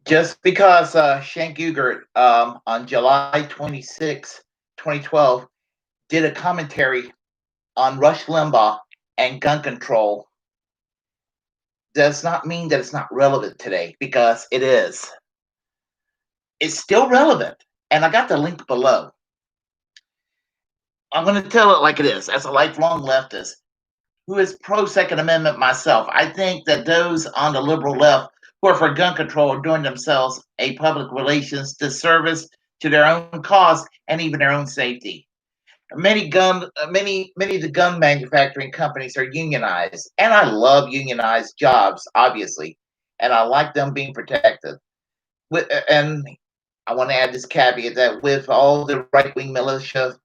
Just because Cenk Uygur on July 26, 2012, did a commentary on Rush Limbaugh and gun control does not mean that it's not relevant today, because it is. It's still relevant. And I got the link below. I'm going to tell it like it is. As a lifelong leftist who is pro Second Amendment myself, I think that those on the liberal left who are for gun control are doing themselves a public relations disservice to their own cause and even their own safety. Many of the gun manufacturing companies are unionized, and I love unionized jobs, obviously, and I like them being protected. And I want to add this caveat that with all the right wing militia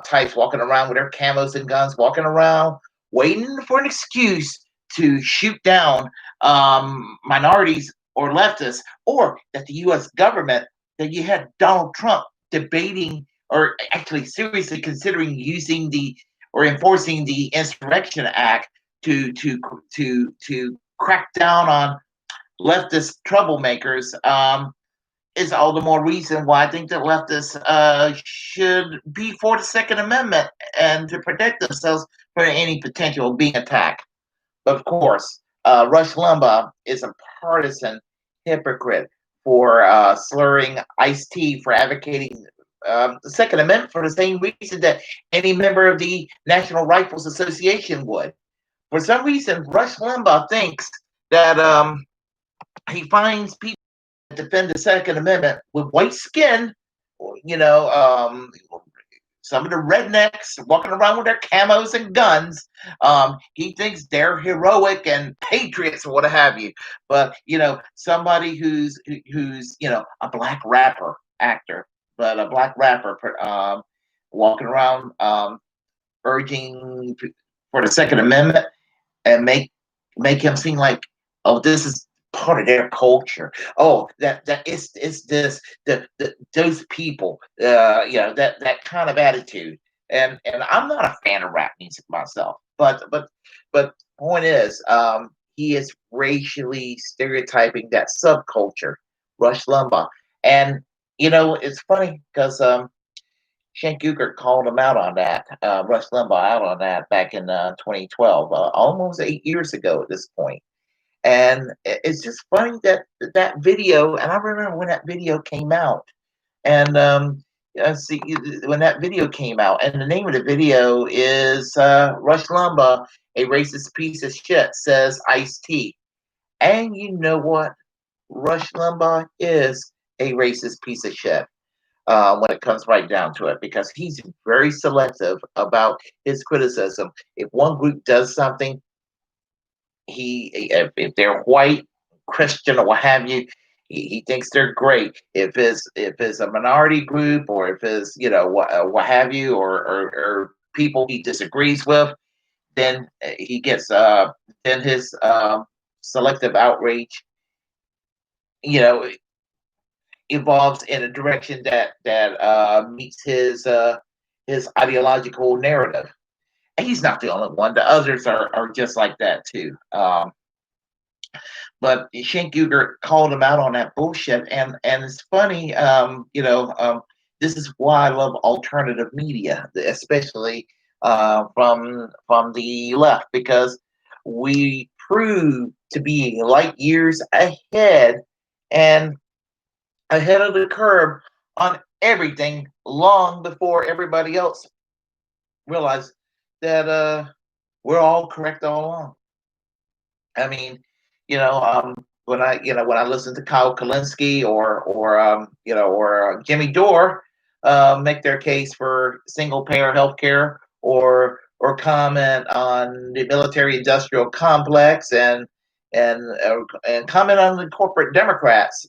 types walking around with their camos and guns, walking around waiting for an excuse to shoot down minorities or leftists, or that the U.S. government, that you had Donald Trump debating or actually seriously considering using the or enforcing the Insurrection Act to crack down on leftist troublemakers. Is all the more reason why I think that leftists should be for the Second Amendment and to protect themselves for any potential being attacked. But of course, Rush Limbaugh is a partisan hypocrite for slurring Ice-T, for advocating the Second Amendment for the same reason that any member of the National Rifles Association would. For some reason, Rush Limbaugh thinks that he finds people that defend the Second Amendment with white skin, you know, some of the rednecks walking around with their camos and guns. He thinks they're heroic and patriots or what have you. But somebody who's a black rapper actor, but a black rapper walking around urging for the Second Amendment and make him seem like, oh, this is part of their culture. Oh, that it's this those people, that kind of attitude. And I'm not a fan of rap music myself, but point is, he is racially stereotyping that subculture, Rush Limbaugh. And it's funny because Cenk Uygur called him out on that, Rush Limbaugh out on that back in 2012, almost 8 years ago at this point. And it's just funny that video, and I remember when that video came out, and see when that video came out, and the name of the video is Rush Limbaugh, a racist piece of shit, says Ice-T. And you know what? Rush Limbaugh is a racist piece of shit when it comes right down to it, because he's very selective about his criticism. If one group does something, if they're white, Christian, or what have you, he thinks they're great. If it's a minority group, or if it's what have you, or people he disagrees with, then he gets then his selective outrage, evolves in a direction that meets his ideological narrative. He's not the only one. The others are just like that too. But Cenk Uygur called him out on that bullshit, and it's funny. This is why I love alternative media, especially from the left, because we prove to be light years ahead and ahead of the curve on everything, long before everybody else realized that we're all correct all along. I mean, when I listen to Kyle Kalinske or Jimmy Dore make their case for single payer healthcare, or comment on the military industrial complex, and comment on the corporate Democrats,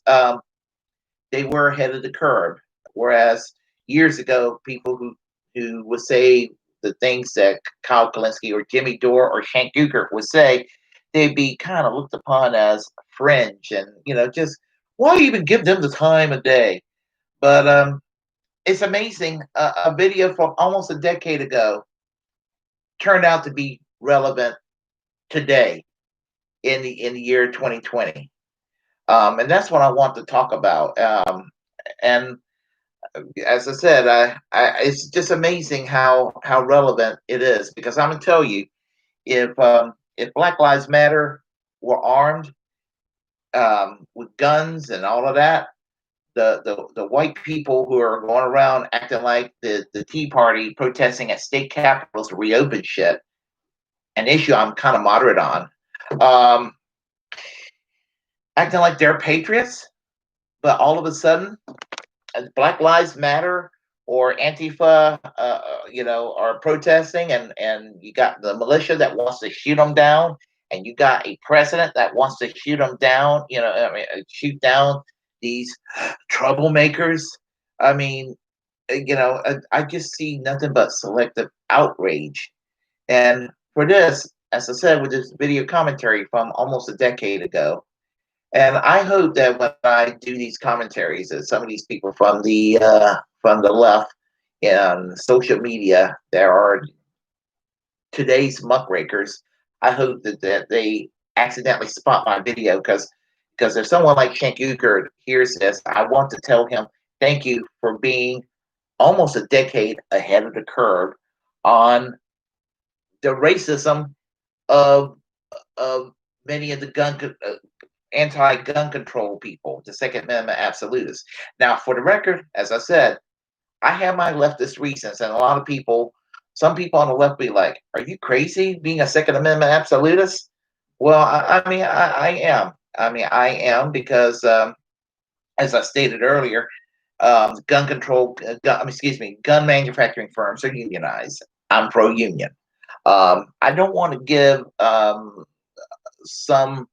they were ahead of the curve. Whereas years ago, people who would say the things that Kyle Kalinske or Jimmy Dore or Cenk Uygur would say, they'd be kind of looked upon as fringe, and just why even give them the time of day. But it's amazing. A video from almost a decade ago turned out to be relevant today in the year 2020. And that's what I want to talk about. And as I said, it's just amazing how relevant it is, because I'm gonna tell you, if Black Lives Matter were armed with guns and all of that, the white people who are going around acting like the Tea Party protesting at state capitals to reopen shit, an issue I'm kind of moderate on, um, acting like they're patriots, but all of a sudden, Black Lives Matter or Antifa, are protesting, and you got the militia that wants to shoot them down, and you got a president that wants to shoot them down. Shoot down these troublemakers. I mean, I just see nothing but selective outrage. And for this, as I said, with this video commentary from almost a decade ago, and I hope that when I do these commentaries, that some of these people from the left and social media, there are today's muckrakers. I hope that they accidentally spot my video, because if someone like Cenk Uygur hears this, I want to tell him thank you for being almost a decade ahead of the curve on the racism of of many of the anti-gun control people, the Second Amendment absolutists. Now, for the record, as I said, I have my leftist reasons, and a lot of people, some people on the left, be like, "Are you crazy being a Second Amendment absolutist?" Well, I mean, I am. I mean, I am because, as I stated earlier, gun control, excuse me, gun manufacturing firms are unionized. I'm pro-union. I don't want to give some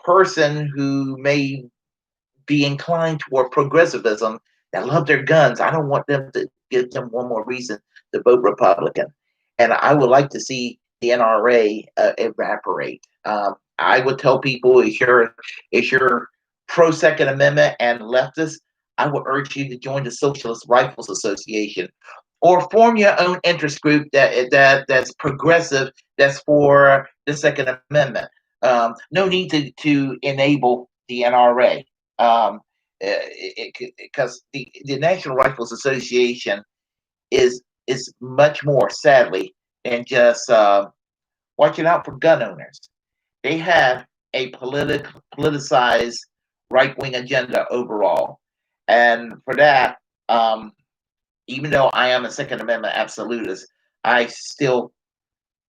person who may be inclined toward progressivism that love their guns. I don't want them to give them one more reason to vote Republican. And I would like to see the NRA evaporate. I would tell people, if you're pro Second Amendment and leftist, I would urge you to join the Socialist Rifles Association, or form your own interest group that's progressive, that's for the Second Amendment. No need to enable the NRA, because the National Rifles Association is much more, sadly, than just watching out for gun owners. They have a politicized right wing agenda overall, and for that, even though I am a Second Amendment absolutist, I still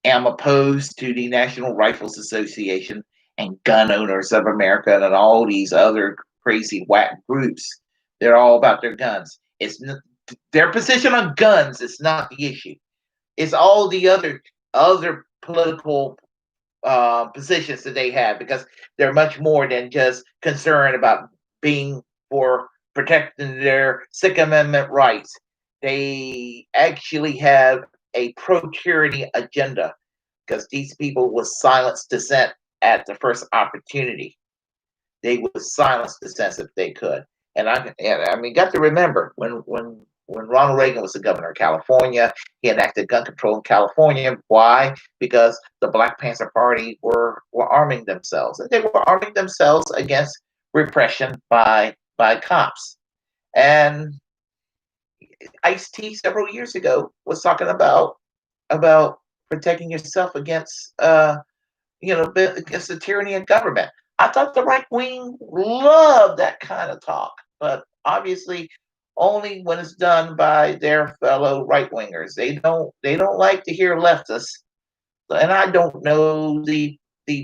am opposed to the National Rifles Association and Gun Owners of America and all these other crazy whack groups. They're all about their guns. Their position on guns is not the issue. It's all the other political positions that they have, because they're much more than just concerned about being for protecting their Second Amendment rights. They actually have a pro-tyranny agenda, because these people will silence dissent at the first opportunity. They would silence dissent if they could. I mean, got to remember when Ronald Reagan was the governor of California, he enacted gun control in California. Why? Because the Black Panther Party were arming themselves, and they were arming themselves against repression by cops. And Ice-T several years ago was talking about protecting yourself against against the tyranny of government. I thought the right wing loved that kind of talk, but obviously only when it's done by their fellow right wingers. They don't like to hear leftists, and I don't know the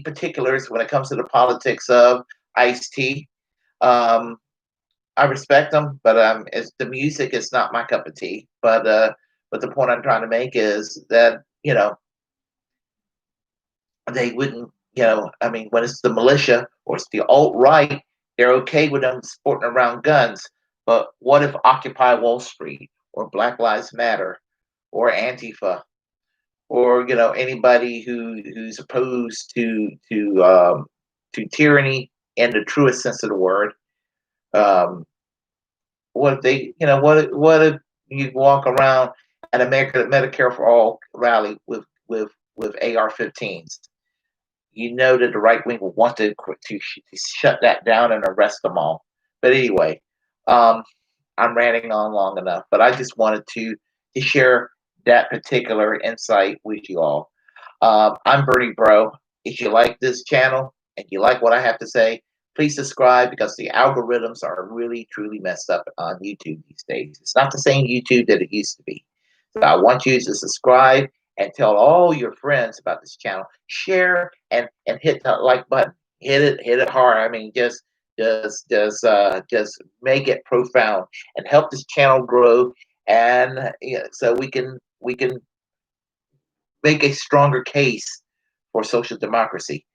particulars when it comes to the politics of Ice-T. Um, I respect them, but it's the music is not my cup of tea. But the point I'm trying to make is that they wouldn't. I mean, when it's the militia or it's the alt right, they're okay with them sporting around guns. But what if Occupy Wall Street or Black Lives Matter or Antifa, or anybody who's opposed to tyranny in the truest sense of the word? Um, what if they, what if you walk around at a Medicare for All rally with AR-15s? you know that the right wing will want to shut that down and arrest them all. But anyway, um, I'm ranting on long enough. But I just wanted to share that particular insight with you all. I'm Bernie Bro. If you like this channel and you like what I have to say, please subscribe because the algorithms are really truly messed up on YouTube these days. It's not the same YouTube that it used to be. So I want you to subscribe and tell all your friends about this channel. Share and hit the like button. Hit it hard. I mean, just make it profound and help this channel grow. And yeah, so we can make a stronger case for social democracy.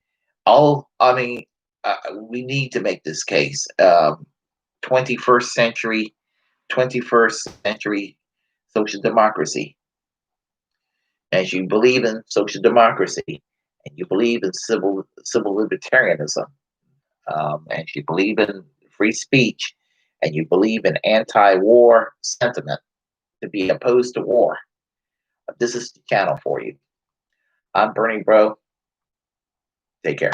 All I mean, we need to make this case. 21st century, 21st century social democracy. As you believe in social democracy, and you believe in civil libertarianism, and you believe in free speech, and you believe in anti-war sentiment to be opposed to war, this is the channel for you. I'm Bernie Bro. Take care.